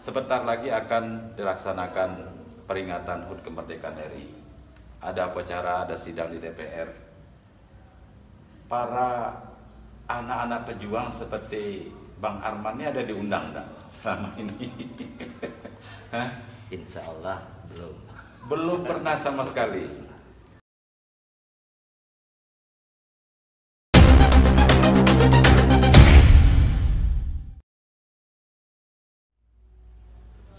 Sebentar lagi akan dilaksanakan peringatan HUT kemerdekaan RI. Ada upacara, ada sidang di DPR. Para anak-anak pejuang seperti Bang Arman ini ada diundang enggak selama ini? Hah? Insya Allah belum. Belum pernah sama sekali.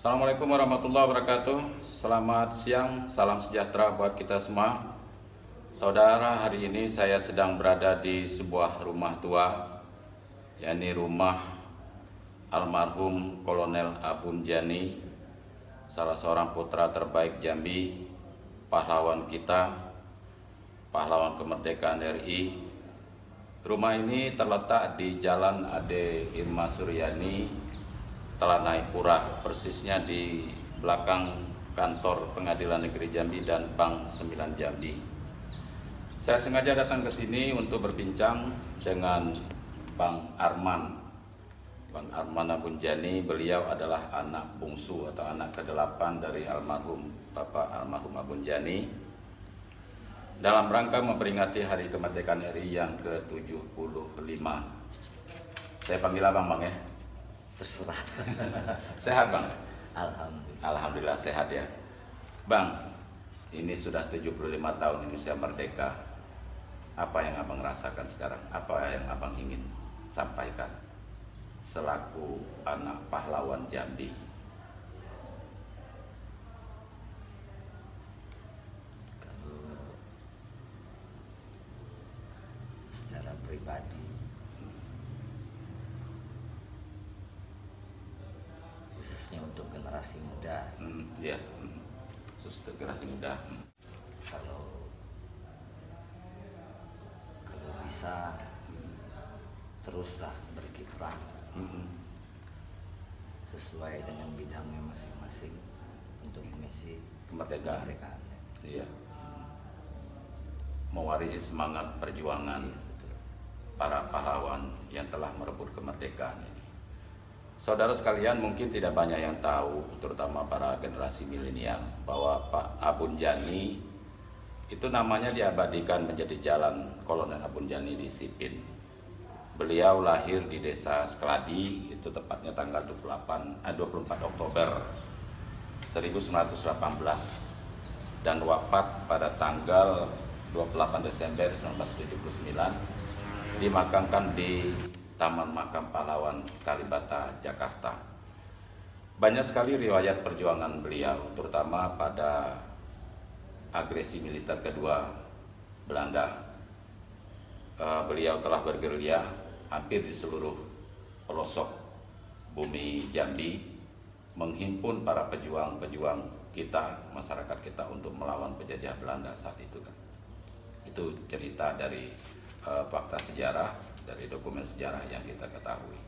Assalamualaikum warahmatullahi wabarakatuh. Selamat siang, salam sejahtera buat kita semua. Saudara, hari ini saya sedang berada di sebuah rumah tua, yakni rumah almarhum Kolonel Abun Jani, salah seorang putra terbaik Jambi, pahlawan kita, pahlawan kemerdekaan RI. Rumah ini terletak di Jalan Ade Irma Suryani, Telanai Pura, persisnya di belakang kantor Pengadilan Negeri Jambi dan Bank 9 Jambi. Saya sengaja datang ke sini untuk berbincang dengan Bang Arman. Bang Arman Abun Jani, beliau adalah anak bungsu atau anak ke-8 dari almarhum Bapak almarhum Abun Jani. Dalam rangka memperingati Hari Kemerdekaan RI yang ke-75. Saya panggil abang, Bang, ya. Terserah. Sehat, Bang? Alhamdulillah. Alhamdulillah sehat ya. Bang, ini sudah 75 tahun Indonesia merdeka. Apa yang abang rasakan sekarang? Apa yang abang ingin sampaikan selaku anak pahlawan Jambi? Kalau secara pribadi, khususnya untuk generasi muda, Ya, khusus generasi muda. kalau bisa teruslah berkiprah sesuai dengan bidangnya masing-masing untuk mengisi Kemerdekaan. kemerdekaan. Iya. Mewarisi semangat perjuangan Betul. para pahlawan yang telah merebut kemerdekaan ini. Saudara sekalian, mungkin tidak banyak yang tahu, terutama para generasi milenial, bahwa Pak Abun Jani itu namanya diabadikan menjadi Jalan Kolonel Abun Jani di Sipin. Beliau lahir di desa Skeladi, itu tepatnya tanggal 24 Oktober 1918 dan wafat pada tanggal 28 Desember 1979, dimakamkan di Taman Makam Pahlawan Kalibata, Jakarta. Banyak sekali riwayat perjuangan beliau, terutama pada agresi militer kedua Belanda. Beliau telah bergerilya hampir di seluruh pelosok bumi Jambi, menghimpun para pejuang-pejuang kita, masyarakat kita untuk melawan penjajah Belanda saat itu kan. Itu cerita dari fakta sejarah, dari dokumen sejarah yang kita ketahui.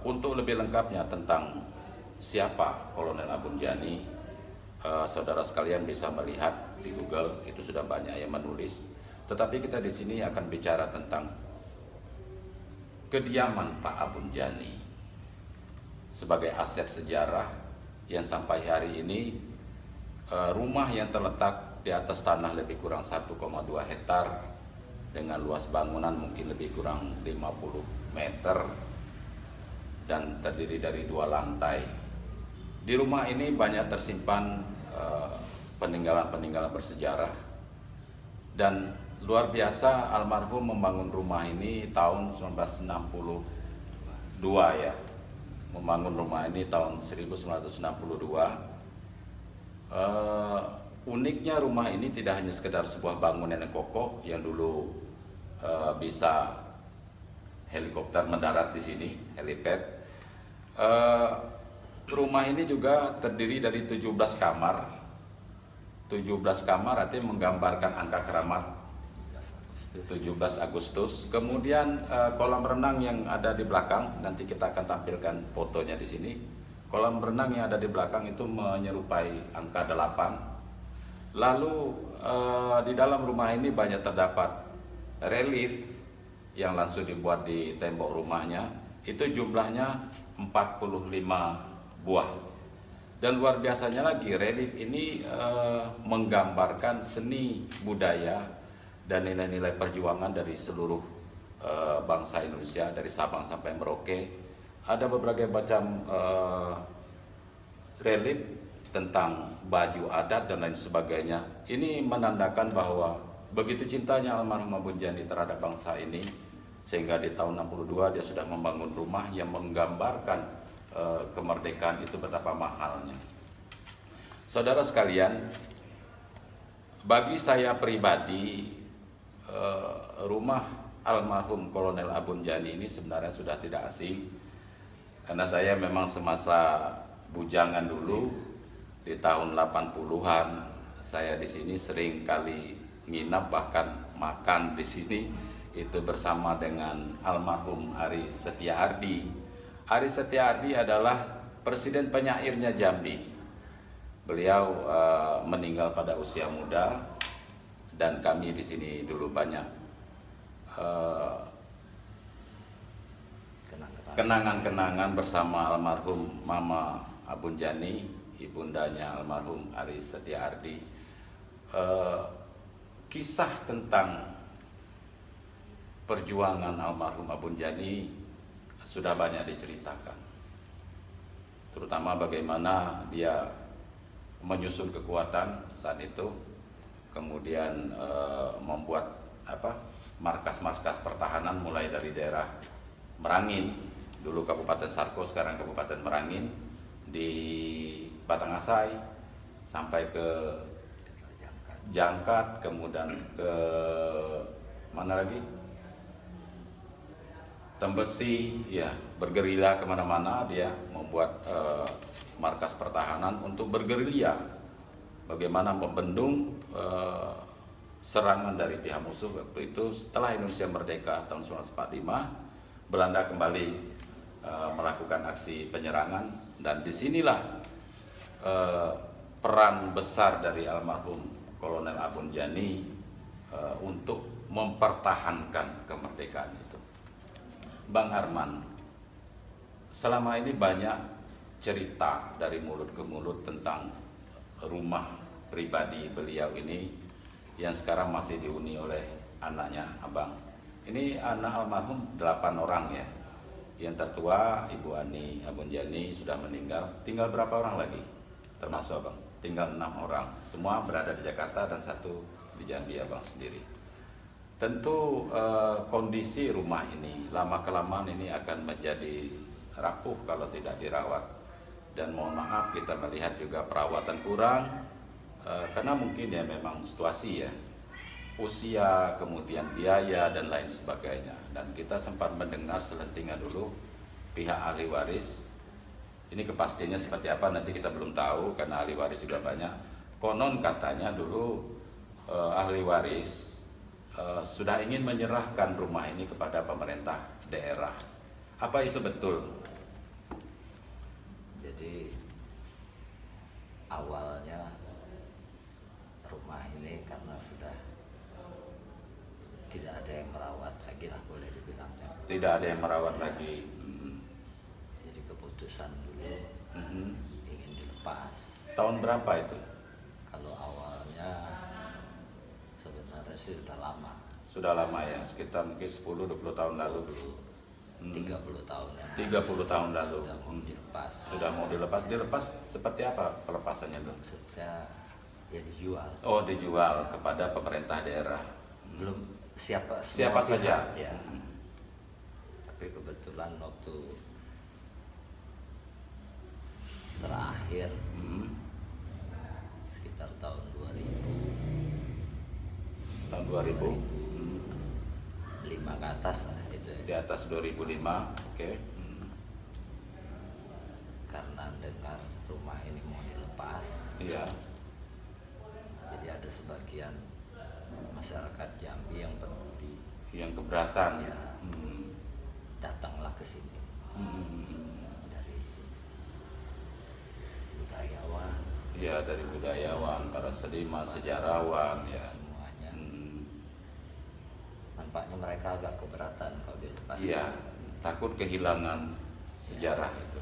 Untuk lebih lengkapnya tentang siapa Kolonel Abun Jani, saudara sekalian bisa melihat di Google, itu sudah banyak yang menulis. Tetapi kita di sini akan bicara tentang kediaman Pak Abun Jani sebagai aset sejarah yang sampai hari ini rumah yang terletak di atas tanah lebih kurang 1,2 hektar dengan luas bangunan mungkin lebih kurang 50 meter dan terdiri dari 2 lantai. Di rumah ini banyak tersimpan peninggalan-peninggalan bersejarah, dan luar biasa almarhum membangun rumah ini tahun 1962 ya. Membangun rumah ini tahun 1962. Uniknya rumah ini tidak hanya sekedar sebuah bangunan yang kokoh yang dulu bisa helikopter mendarat di sini, helipad. Rumah ini juga terdiri dari 17 kamar. 17 kamar artinya menggambarkan angka keramat 17 Agustus. Kemudian kolam renang yang ada di belakang, nanti kita akan tampilkan fotonya di sini. Kolam renang yang ada di belakang itu menyerupai angka 8. Lalu di dalam rumah ini banyak terdapat relief yang langsung dibuat di tembok rumahnya. Itu jumlahnya 45 buah. Dan luar biasanya lagi, relief ini menggambarkan seni budaya dan nilai-nilai perjuangan dari seluruh bangsa Indonesia, dari Sabang sampai Merauke. Ada berbagai macam relief tentang baju adat dan lain sebagainya. Ini menandakan bahwa begitu cintanya almarhum Abun Jani terhadap bangsa ini, sehingga di tahun 62 dia sudah membangun rumah yang menggambarkan kemerdekaan itu betapa mahalnya. Saudara sekalian, bagi saya pribadi, rumah almarhum Kolonel Abun Jani ini sebenarnya sudah tidak asing, karena saya memang semasa bujangan dulu di tahun 80-an saya di sini sering kali nginap, bahkan makan di sini itu bersama dengan almarhum Ari Setiaardi. Ari Setiaardi adalah presiden penyairnya Jambi. Beliau meninggal pada usia muda, dan kami di sini dulu banyak kenangan-kenangan bersama almarhum Mama Abun Jani, ibundanya almarhum Ari Setiaardi. Kisah tentang perjuangan almarhum Abun Jani sudah banyak diceritakan, terutama bagaimana dia menyusun kekuatan saat itu, kemudian membuat markas-markas pertahanan mulai dari daerah Merangin, dulu Kabupaten Sarko, sekarang Kabupaten Merangin, di Batangasai sampai ke Jangkat, kemudian ke mana lagi? Tembesi, ya, bergerilya kemana-mana. Dia membuat markas pertahanan untuk bergerilya, bagaimana membendung serangan dari pihak musuh waktu itu. Setelah Indonesia merdeka tahun 1945, Belanda kembali melakukan aksi penyerangan, dan disinilah peran besar dari almarhum Kolonel Abun Jani untuk mempertahankan kemerdekaan itu. Bang Arman, selama ini banyak cerita dari mulut ke mulut tentang rumah pribadi beliau ini yang sekarang masih dihuni oleh anaknya Abang. Ini anak almarhum 8 orang ya. Yang tertua Ibu Ani Abun Jani sudah meninggal. Tinggal berapa orang lagi? Termasuk Abang. Tinggal 6 orang. Semua berada di Jakarta dan 1 di Jambi Abang sendiri. Tentu kondisi rumah ini lama-kelamaan ini akan menjadi rapuh kalau tidak dirawat. Dan mohon maaf, kita melihat juga perawatan kurang, karena mungkin ya memang situasi ya, usia, kemudian biaya dan lain sebagainya. Dan kita sempat mendengar selentingan dulu pihak ahli waris. Ini kepastiannya seperti apa nanti kita belum tahu, karena ahli waris juga banyak. Konon katanya dulu ahli waris sudah ingin menyerahkan rumah ini kepada pemerintah daerah. Apa itu betul? Jadi awalnya rumah ini karena sudah tidak ada yang merawat lagi lah, boleh dibilangnya. Tidak ada yang merawat lagi. Jadi keputusan dulu ingin dilepas. Tahun berapa itu? Kalau awalnya sebenarnya sih sudah lama. Sudah lama ya, sekitar mungkin 10-20 tahun lalu. 30 tahun ya. 30 tahun lalu. Sudah mau dilepas. Sudah mau dilepas. Dilepas seperti apa pelepasannya tuh? Maksudnya ya dijual. Oh, dijual kepada pemerintah daerah. Belum siapa saja. Ya. Tapi kebetulan waktu terakhir sekitar tahun 2000. Tahun 2000. 5 ke atas lah itu ya. Di atas 2005, oke. Karena dengar rumah ini mau dilepas, Iya. jadi ada sebagian masyarakat Jambi yang peduli, Yang keberatan ya, datanglah ke sini dari budayawan. Ya, dari budayawan, para seniman, sejarawan, ya. Semuanya. Nampaknya mereka agak keberatan kalau dilepas. Iya, takut kehilangan sejarah itu.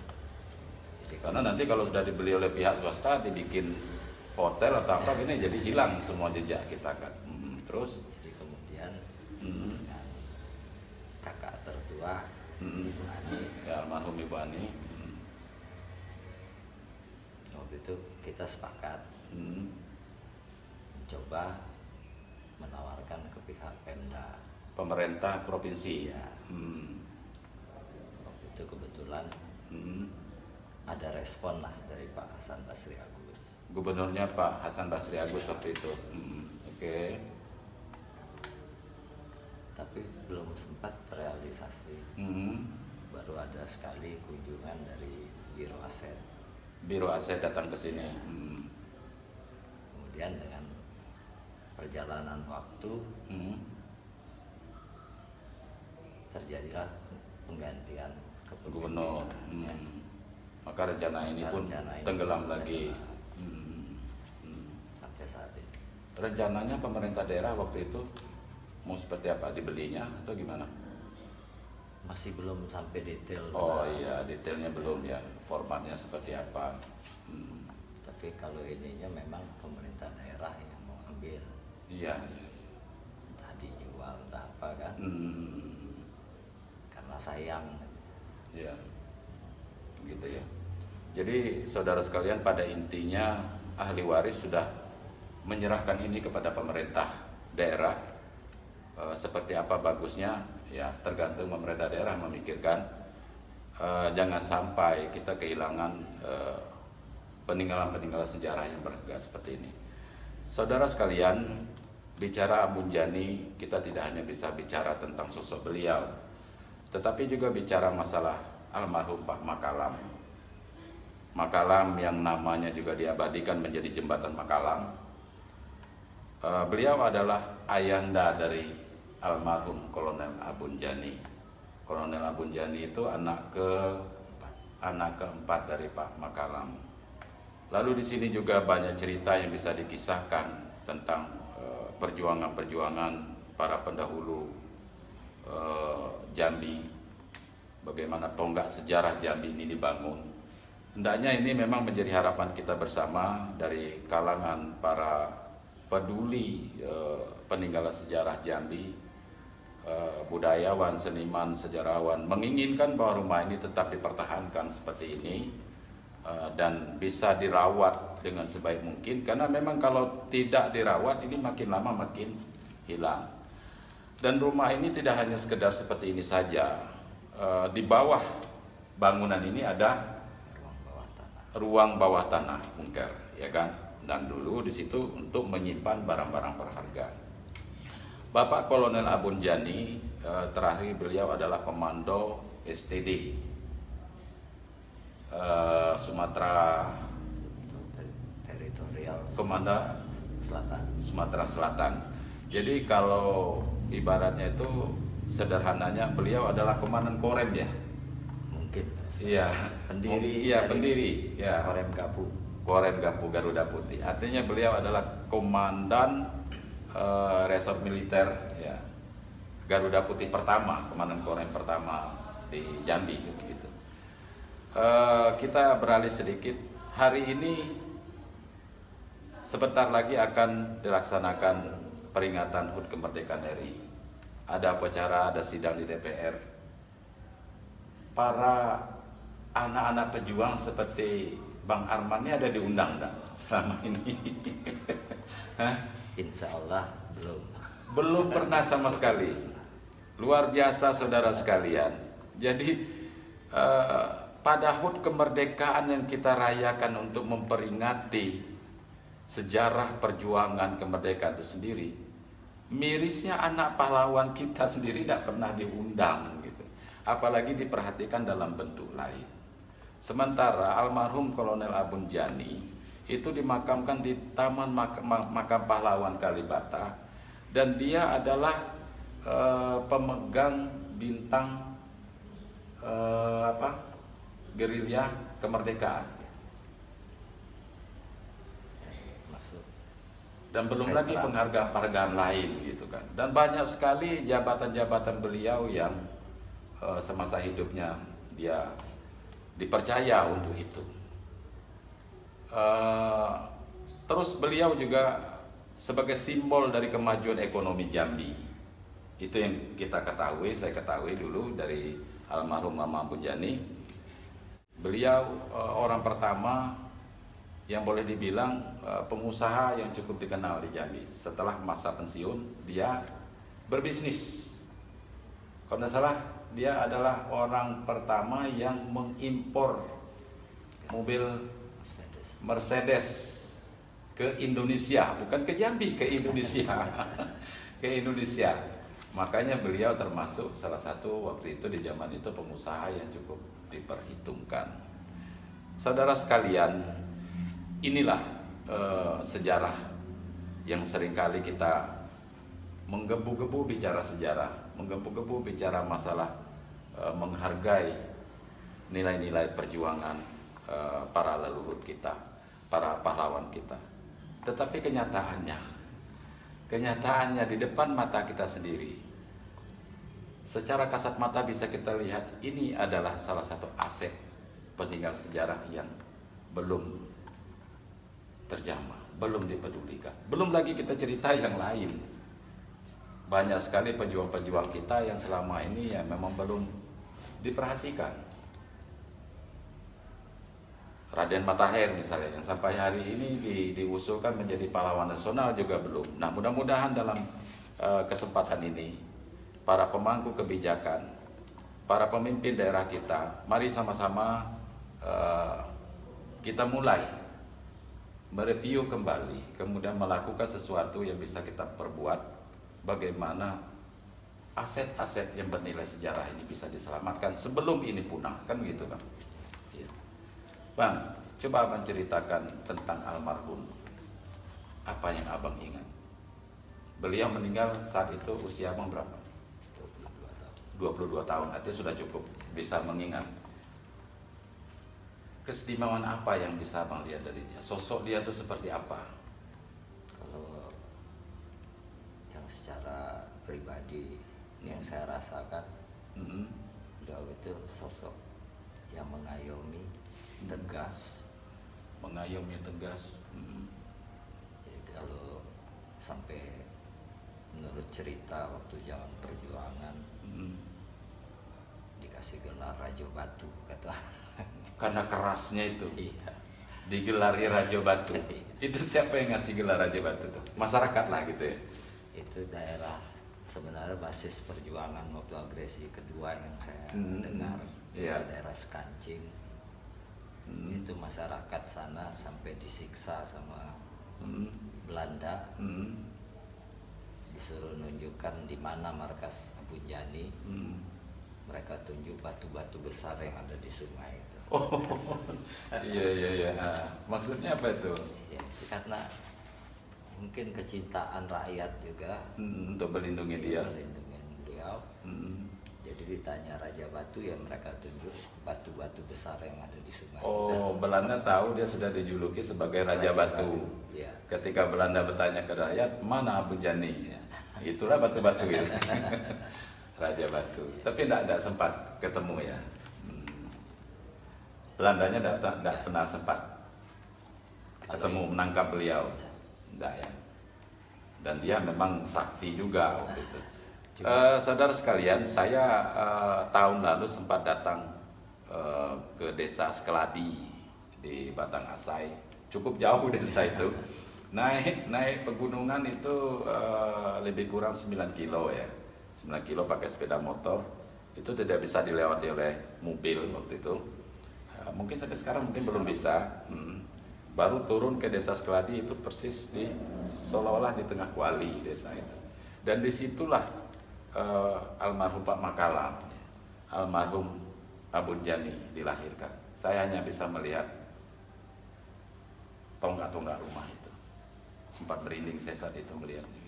Karena nanti kalau sudah dibeli oleh pihak swasta, dibikin hotel atau apa ini jadi hilang semua jejak kita kan. Terus Jadi kemudian dengan kakak tertua Ibu Ani, ya, almarhum Ibu Ani, waktu itu kita sepakat mencoba menawarkan ke pihak Pemda. pemerintah provinsi. Ya. Waktu itu kebetulan ada respon lah dari Pak Hasan Basri Agus. Gubernurnya Pak Hasan Basri Agus waktu itu. Oke. Tapi belum sempat terrealisasi. Baru ada sekali kunjungan dari Biro Aset. Biro Aset datang ke sini. Kemudian dengan perjalanan waktu terjadilah penggantian Gubernur. kepemimpinan. Ya. Maka rencana ini pun Rencana ini tenggelam lagi. Sampai saat ini. Rencananya pemerintah daerah waktu itu mau seperti apa, dibelinya atau gimana? Masih belum sampai detail. Oh iya, detailnya belum ya, formatnya seperti apa. Tapi kalau ininya memang pemerintah daerah yang mau ambil, Iya, iya. entah dijual entah apa kan, karena sayang. Iya, gitu ya. Jadi saudara sekalian, pada intinya ahli waris sudah menyerahkan ini kepada pemerintah daerah. Seperti apa bagusnya, ya tergantung pemerintah daerah memikirkan. Jangan sampai kita kehilangan peninggalan-peninggalan sejarah yang berharga seperti ini. Saudara sekalian, bicara Abun Jani, kita tidak hanya bisa bicara tentang sosok beliau, tetapi juga bicara masalah almarhum Pak Makalam. Makalam yang namanya juga diabadikan menjadi jembatan Makalam. Beliau adalah ayahanda dari almarhum Kolonel Abun Jani. Kolonel Abun Jani itu anak keempat dari Pak Makalam. Lalu di sini juga banyak cerita yang bisa dikisahkan tentang perjuangan-perjuangan para pendahulu Jambi, bagaimana tonggak sejarah Jambi ini dibangun. Hendaknya ini memang menjadi harapan kita bersama dari kalangan para peduli peninggalan sejarah Jambi, budayawan, seniman, sejarawan, menginginkan bahwa rumah ini tetap dipertahankan seperti ini dan bisa dirawat dengan sebaik mungkin, karena memang kalau tidak dirawat ini makin lama makin hilang. Dan rumah ini tidak hanya sekedar seperti ini saja. Di bawah bangunan ini ada ruang bawah tanah Mungker, ya kan? Dan dulu di situ untuk menyimpan barang-barang berharga. Bapak Kolonel Abun Jani, terakhir beliau adalah komando STD Sumatera Teritorial Komando Selatan. Sumatera Selatan. Jadi kalau ibaratnya itu sederhananya beliau adalah komandan Korem ya. Mungkin. Iya, Pendiri. Iya, dari pendiri. Ya. Korem Gapu. Korem Gapu Garuda Putih. Artinya beliau adalah komandan resort militer ya. Garuda Putih pertama, komandan Korem pertama di Jambi gitu. Kita beralih sedikit. Hari ini sebentar lagi akan dilaksanakan peringatan HUT kemerdekaan RI. Ada acara, ada sidang di DPR. Para anak-anak pejuang seperti Bang Arman ini ada diundang enggak selama ini? Insya Allah belum. Belum pernah sama sekali. Luar biasa saudara sekalian. Jadi pada HUT kemerdekaan yang kita rayakan untuk memperingati sejarah perjuangan kemerdekaan itu sendiri, mirisnya anak pahlawan kita sendiri tidak pernah diundang gitu. Apalagi diperhatikan dalam bentuk lain. Sementara almarhum Kolonel Abun Jani itu dimakamkan di Taman Makam Pahlawan Kalibata, dan dia adalah pemegang bintang gerilya kemerdekaan. Dan belum lagi penghargaan-penghargaan lain gitu kan. Dan banyak sekali jabatan-jabatan beliau yang semasa hidupnya dia dipercaya untuk itu. Terus beliau juga sebagai simbol dari kemajuan ekonomi Jambi. Itu yang kita ketahui, saya ketahui dulu dari almarhum Mama Bunjani. Beliau orang pertama yang boleh dibilang pengusaha yang cukup dikenal di Jambi. Setelah masa pensiun, dia berbisnis. Kalau tidak salah, dia adalah orang pertama yang mengimpor mobil Mercedes ke Indonesia, bukan ke Jambi, ke Indonesia. Ke Indonesia. Makanya beliau termasuk salah satu waktu itu di zaman itu pengusaha yang cukup diperhitungkan. Saudara sekalian, inilah sejarah yang seringkali kita menggebu-gebu bicara sejarah, menggebu-gebu bicara masalah menghargai nilai-nilai perjuangan para leluhur kita, para pahlawan kita. Tetapi kenyataannya di depan mata kita sendiri, secara kasat mata bisa kita lihat ini adalah salah satu aset peninggal sejarah yang belum terjamah, belum dipedulikan. Belum lagi kita cerita yang lain. Banyak sekali pejuang-pejuang kita yang selama ini ya memang belum diperhatikan. Raden Matahir misalnya, yang sampai hari ini diusulkan menjadi pahlawan nasional juga belum. Nah, mudah-mudahan dalam kesempatan ini para pemangku kebijakan, para pemimpin daerah kita, mari sama-sama kita mulai mereview kembali, kemudian melakukan sesuatu yang bisa kita perbuat, bagaimana aset-aset yang bernilai sejarah ini bisa diselamatkan sebelum ini punah, kan gitu kan. Bang, coba abang ceritakan tentang almarhum. Apa yang abang ingat? Beliau meninggal saat itu usia abang berapa? 22 tahun, artinya sudah cukup bisa mengingat. Keistimewaan apa yang bisa abang lihat dari dia? Sosok dia itu seperti apa? Kalau yang secara pribadi yang saya rasakan, beliau itu sosok yang mengayomi, tegas, Jadi kalau sampai menurut cerita waktu zaman perjuangan, dikasih gelar Raja Batu, kata. Karena kerasnya itu. Iya. Digelari Raja Batu. Itu siapa yang ngasih gelar Raja Batu tuh? Masyarakat lah gitu ya. Itu daerah sebenarnya basis perjuangan waktu agresi kedua yang saya dengar. Iya. Daerah Sekancing. Itu masyarakat sana sampai disiksa sama Belanda, disuruh nunjukkan di mana markas Bunjani. Mereka tunjuk batu-batu besar yang ada di sungai itu. Oh, iya. Maksudnya apa itu? Ya, karena mungkin kecintaan rakyat juga untuk melindungi dia. Melindungi beliau. Jadi ditanya Raja Batu, ya mereka tunjuk batu-batu besar yang ada di sungai. Oh, Belanda tahu dia sudah dijuluki sebagai Raja Batu. Ya. Ketika Belanda bertanya ke rakyat, mana Bunjani? Ya. Itulah batu-batu itu. Raja Batu. Tapi tidak sempat ketemu ya. Belandanya tidak pernah sempat ketemu, menangkap beliau. Tidak ya. Dan dia memang sakti juga waktu itu. Saudara sekalian, saya tahun lalu sempat datang ke desa Skeladi di Batang Asai. Cukup jauh desa itu. Naik pegunungan itu lebih kurang 9 kilo ya. 9 kilo pakai sepeda motor. Itu tidak bisa dilewati oleh mobil waktu itu. Mungkin sampai sekarang mungkin belum bisa. Baru turun ke desa Skeladi itu persis di seolah-olah di tengah kuali desa itu. Dan disitulah almarhum Pak Makalam, almarhum Bunjani dilahirkan. Saya hanya bisa melihat tonggak-tonggak rumah itu. Sempat merinding saya saat itu melihatnya.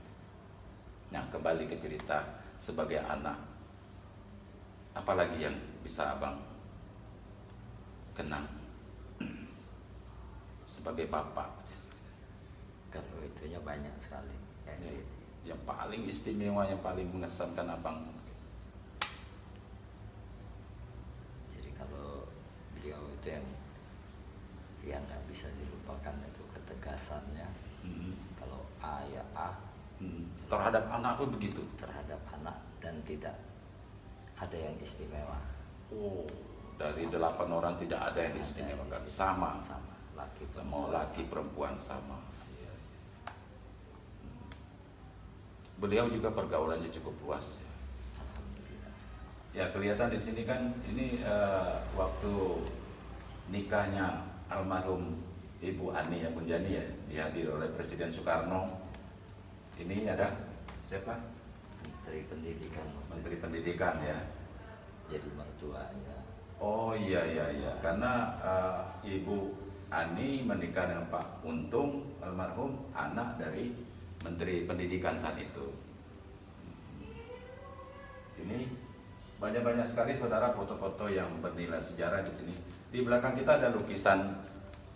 Nah, kembali ke cerita sebagai anak. Apalagi yang bisa abang kenang sebagai bapak? Kalau itunya banyak sekali. Yang paling istimewa, yang paling mengesankan abang? Jadi kalau beliau itu yang nggak bisa dilupakan, itu ketegasannya. Kalau A ya A. Terhadap anak pun begitu. Terhadap anak, dan tidak ada yang istimewa. Oh, dari 8 orang tidak ada yang istimewakan. Sama. Laki Mau laki perempuan sama. Iya. Beliau juga pergaulannya cukup luas. Alhamdulillah. Ya kelihatan di sini kan ini waktu nikahnya almarhum Ibu Ani Abunjani ya, dihadiri oleh Presiden Soekarno. Ini ada siapa? Menteri Pendidikan. Menteri Pendidikan ya. Jadi mertuanya. Oh iya, karena Ibu Ani menikah dengan Pak Untung almarhum, anak dari Menteri Pendidikan saat itu. Ini banyak sekali saudara foto-foto yang bernilai sejarah di sini. Di belakang kita ada lukisan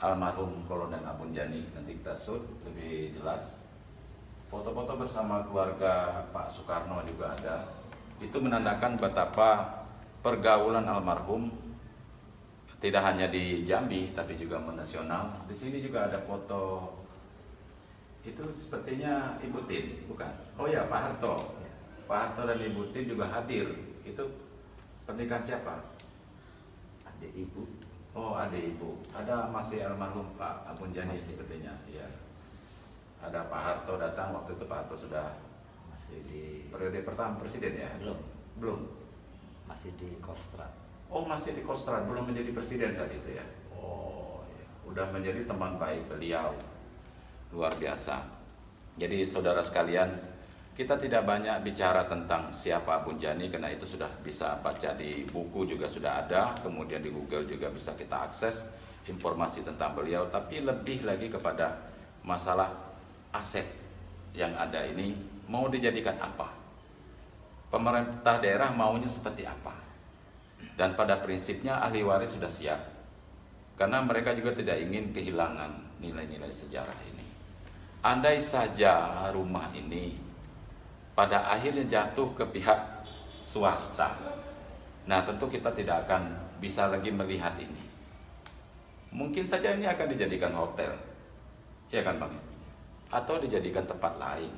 almarhum Kolonel Abunjani. Nanti kita shoot lebih jelas. Foto-foto bersama keluarga Pak Soekarno juga ada. Itu menandakan betapa pergaulan almarhum tidak hanya di Jambi tapi juga menasional. Di sini juga ada foto, itu sepertinya Ibu Tin, bukan? Oh ya, Pak Harto. Pak Harto dan Ibu Tin juga hadir. Itu pernikahan siapa? Adik ibu. Oh, adik ibu. Ada masih almarhum Pak Abunjani sepertinya. Ya. Ada Pak Harto datang, waktu itu Pak Harto sudah Masih di periode pertama presiden ya? Belum. Masih di Kostrad. Oh, masih di Kostrad, belum menjadi presiden saat itu ya? Oh, ya. Udah menjadi teman baik beliau. Luar biasa. Jadi saudara sekalian, kita tidak banyak bicara tentang siapa Abunjani karena itu sudah bisa baca di buku, juga sudah ada, kemudian di Google juga bisa kita akses informasi tentang beliau, tapi lebih lagi kepada masalah aset yang ada ini mau dijadikan apa? Pemerintah daerah maunya seperti apa? Dan pada prinsipnya ahli waris sudah siap. Karena mereka juga tidak ingin kehilangan nilai-nilai sejarah ini. Andai saja rumah ini pada akhirnya jatuh ke pihak swasta, nah tentu kita tidak akan bisa lagi melihat ini. Mungkin saja ini akan dijadikan hotel, ya kan Bang? Atau dijadikan tempat lain,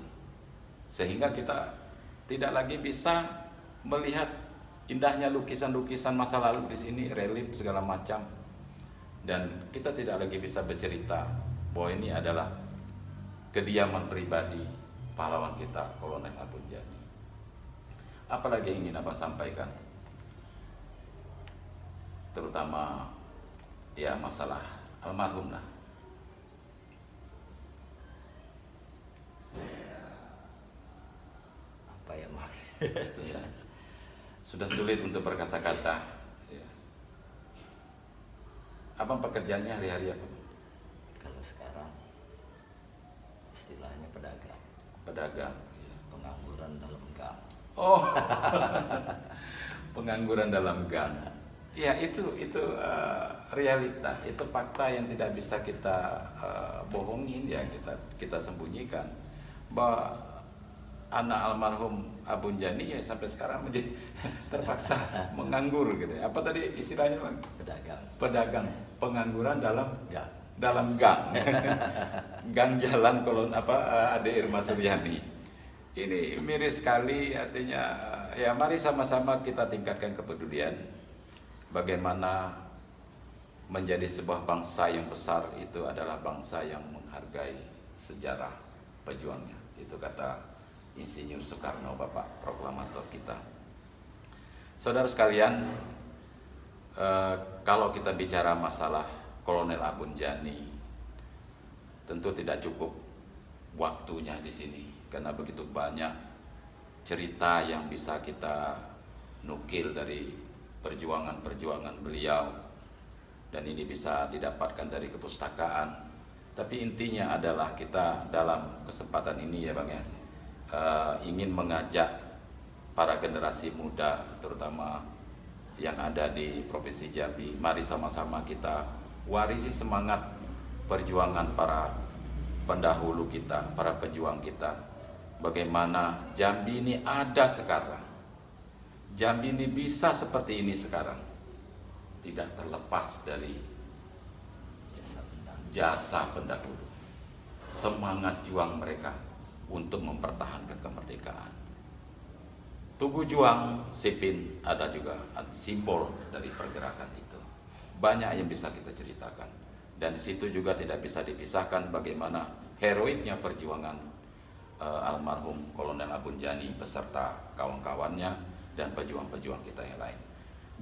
sehingga kita tidak lagi bisa melihat indahnya lukisan-lukisan masa lalu di sini, relief segala macam, dan kita tidak lagi bisa bercerita bahwa ini adalah kediaman pribadi pahlawan kita Kolonel Abunjani. Apalagi yang ingin Abang sampaikan, terutama ya masalah almarhum lah. Apa ya mau? Ya. Sudah sulit untuk berkata-kata. Ya. Abang pekerjaannya hari-hari apa? Kalau sekarang istilahnya pedagang. Pedagang. Ya. Pengangguran dalam gang. Oh, pengangguran dalam gang. Ya itu realita, itu fakta yang tidak bisa kita bohongin ya, kita sembunyikan bahwa anak almarhum Abunjani ya sampai sekarang menjadi terpaksa menganggur gitu ya. Apa tadi istilahnya Bang? Pedagang, pengangguran dalam gang. Gang jalan Ade Irma Suryani. Ini miris sekali, artinya ya mari sama-sama kita tingkatkan kepedulian. Bagaimana menjadi sebuah bangsa yang besar itu adalah bangsa yang menghargai sejarah pejuangnya. Itu kata Insinyur Soekarno, Bapak proklamator kita. Saudara sekalian, kalau kita bicara masalah Kolonel Abunjani, tentu tidak cukup waktunya di sini karena begitu banyak cerita yang bisa kita nukil dari perjuangan-perjuangan beliau, dan ini bisa didapatkan dari kepustakaan. Tapi intinya adalah kita dalam kesempatan ini ya Bang ya, ingin mengajak para generasi muda terutama yang ada di Provinsi Jambi, mari sama-sama kita warisi semangat perjuangan para pendahulu kita, para pejuang kita. Bagaimana Jambi ini ada sekarang, Jambi ini bisa seperti ini sekarang, tidak terlepas dari Jasa jasa pendahulu, semangat juang mereka untuk mempertahankan kemerdekaan. Tugu Juang Sipin ada juga simbol dari pergerakan itu. Banyak yang bisa kita ceritakan, dan di situ juga tidak bisa dipisahkan bagaimana heroiknya perjuangan almarhum Kolonel Abun Jani beserta kawan-kawannya dan pejuang-pejuang kita yang lain.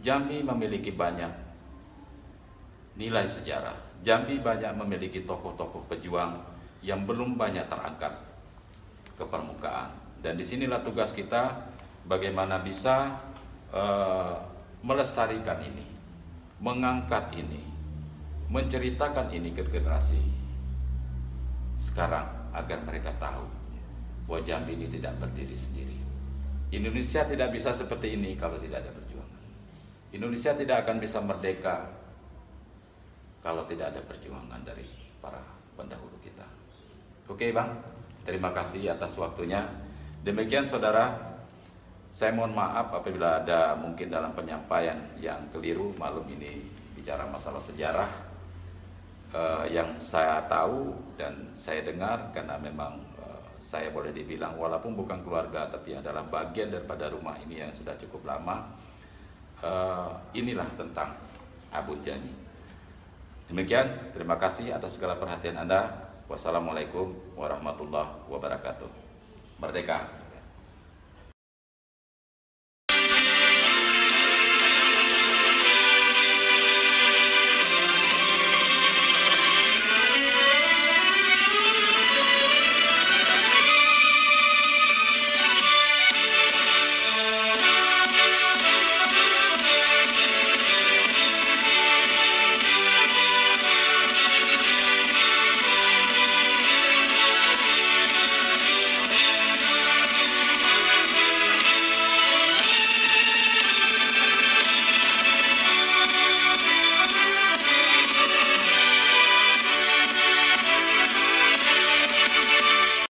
Jambi memiliki banyak nilai sejarah. Jambi banyak memiliki tokoh-tokoh pejuang yang belum banyak terangkat ke permukaan. Dan disinilah tugas kita, bagaimana bisa melestarikan ini, mengangkat ini, menceritakan ini ke generasi sekarang agar mereka tahu bahwa Jambi ini tidak berdiri sendiri. Indonesia tidak bisa seperti ini kalau tidak ada perjuangan. Indonesia tidak akan bisa merdeka kalau tidak ada perjuangan dari para pendahulu kita. Oke Bang, terima kasih atas waktunya. Demikian saudara, saya mohon maaf apabila ada mungkin dalam penyampaian yang keliru. Maklum ini bicara masalah sejarah yang saya tahu dan saya dengar, karena memang saya boleh dibilang walaupun bukan keluarga tapi adalah bagian daripada rumah ini yang sudah cukup lama. Inilah tentang Abun Jani. Demikian, terima kasih atas segala perhatian Anda. Wassalamualaikum warahmatullahi wabarakatuh. Merdeka!